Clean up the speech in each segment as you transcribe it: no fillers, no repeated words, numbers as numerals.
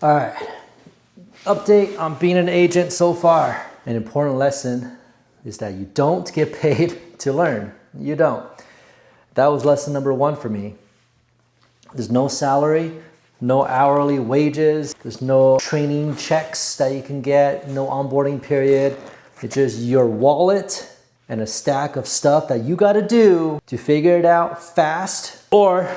All right, update on being an agent so far. An important lesson is that you don't get paid to learn. You don't. That was lesson number one for me. There's no salary, no hourly wages, there's no training checks that you can get, no onboarding period. It's just your wallet and a stack of stuff that you gotta do to figure it out fast, or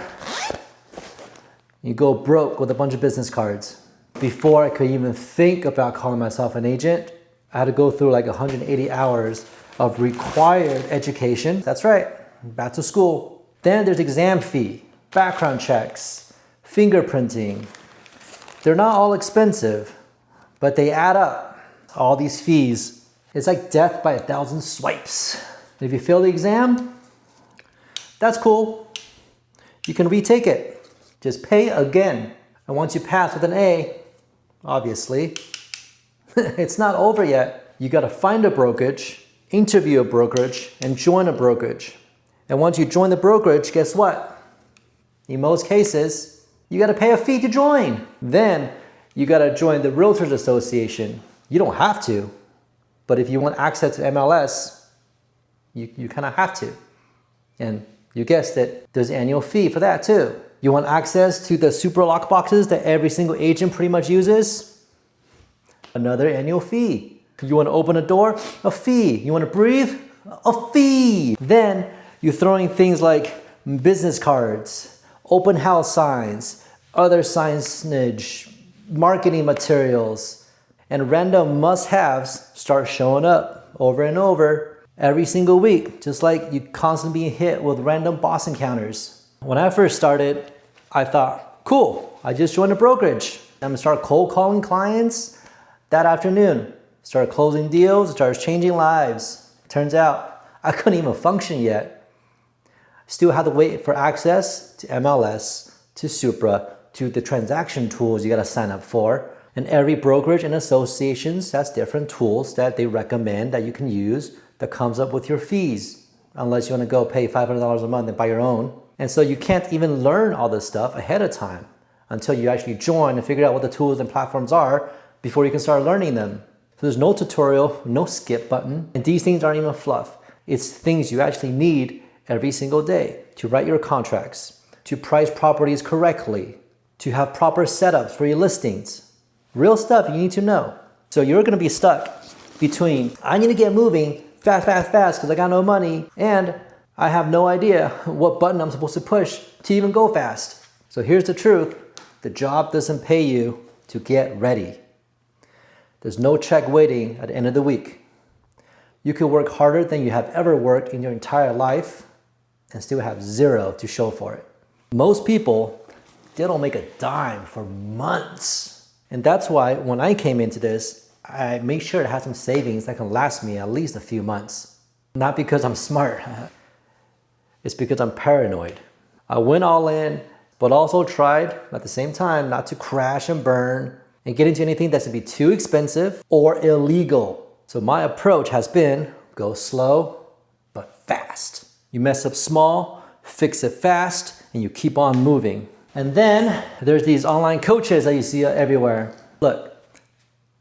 you go broke with a bunch of business cards. Before I could even think about calling myself an agent, I had to go through like 180 hours of required education. That's right, back to school. Then there's exam fee, background checks, fingerprinting. They're not all expensive, but they add up. All these fees, it's like death by 1,000 swipes. If you fail the exam, that's cool. You can retake it. Just pay again. And once you pass with an A, obviously, it's not over yet. You gotta find a brokerage, interview a brokerage, and join a brokerage. And once you join the brokerage, guess what? In most cases, you gotta pay a fee to join. Then you gotta join the Realtors Association. You don't have to, but if you want access to MLS, you kind of have to. And you guessed it, there's an annual fee for that too. You want access to the super lock boxes that every single agent pretty much uses? Another annual fee. You want to open a door? A fee. You want to breathe? A fee. Then you're throwing things like business cards, open house signs, other signage, marketing materials, and random must-haves start showing up over and over every single week, just like you constantly being hit with random boss encounters. When I first started, I thought, cool, I just joined a brokerage. I'm gonna start cold calling clients that afternoon. Start closing deals, started changing lives. Turns out, I couldn't even function yet. Still had to wait for access to MLS, to Supra, to the transaction tools you gotta sign up for. And every brokerage and associations has different tools that they recommend that you can use that comes up with your fees, unless you wanna go pay $500 a month and buy your own. And so you can't even learn all this stuff ahead of time until you actually join and figure out what the tools and platforms are before you can start learning them. So there's no tutorial, no skip button, and these things aren't even fluff. It's things you actually need every single day to write your contracts, to price properties correctly, to have proper setups for your listings. Real stuff you need to know. So you're gonna be stuck between, I need to get moving fast because I got no money, and I have no idea what button I'm supposed to push to even go fast. So here's the truth. The job doesn't pay you to get ready. There's no check waiting at the end of the week. You could work harder than you have ever worked in your entire life and still have zero to show for it. Most people, they don't make a dime for months. And that's why when I came into this, I made sure to have some savings that can last me at least a few months. Not because I'm smart. It's because I'm paranoid. I went all in, but also tried at the same time not to crash and burn and get into anything that's gonna be too expensive or illegal. So my approach has been go slow, but fast. You mess up small, fix it fast, and you keep on moving. And then there's these online coaches that you see everywhere. Look,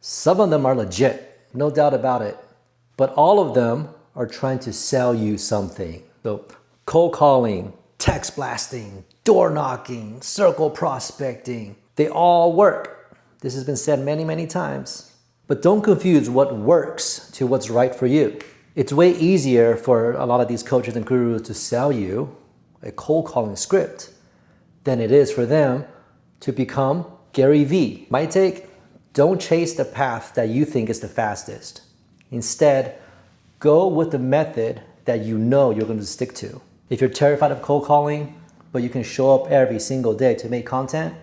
some of them are legit, no doubt about it, but all of them are trying to sell you something. So cold calling, text blasting, door knocking, circle prospecting, they all work. This has been said many, many times. But don't confuse what works to what's right for you. It's way easier for a lot of these coaches and gurus to sell you a cold calling script than it is for them to become Gary V. My take, don't chase the path that you think is the fastest. Instead, go with the method that you know you're going to stick to. If you're terrified of cold calling, but you can show up every single day to make content,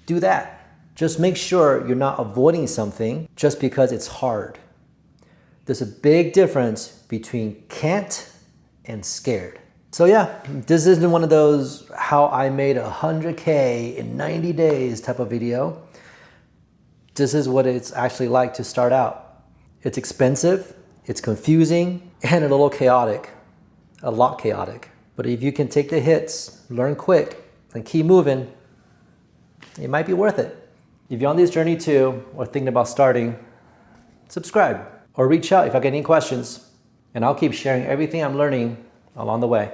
do that. Just make sure you're not avoiding something just because it's hard. There's a big difference between can't and scared. So yeah, this isn't one of those how I made 100K in 90 days type of video. This is what it's actually like to start out. It's expensive, it's confusing, and a little chaotic. A lot chaotic. But if you can take the hits, learn quick, and keep moving, it might be worth it. If you're on this journey too, or thinking about starting, subscribe or reach out if I get any questions, and I'll keep sharing everything I'm learning along the way.